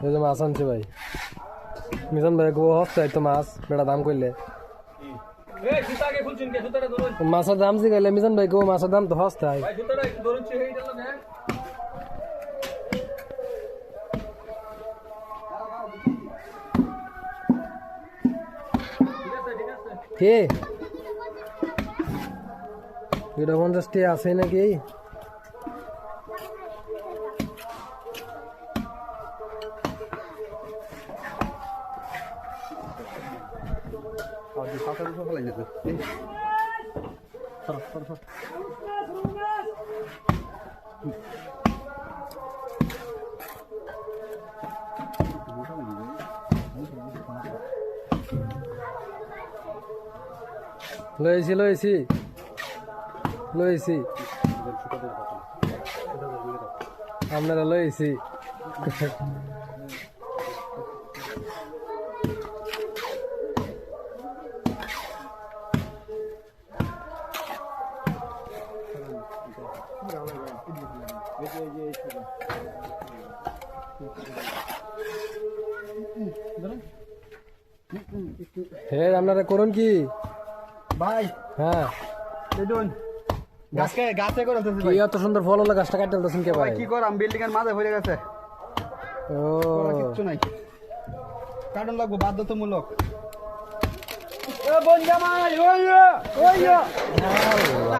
এই যে মাছ আনছে ভাই মিজান ভাই গো হস্তায় তো মাছ বেটা দাম কইলে মাছের দাম জিগাইলে মিজান ভাই গো মাছের দাম তো হস্তায় কে 250 আছে নাকি লইছি আপনারা লইছি হে আপনারা করুন কি ভাই হ্যাঁ গাছে করে কি এত সুন্দর ফল হলো গাছটা কাটতে বলতেছেন কে ভাই কি করাম বিল্ডিং এর মাঝে হয়ে গেছে ও কিচ্ছু নাই কাটন লাগবো বাধ্যতামূলক ও বন জামাই ওই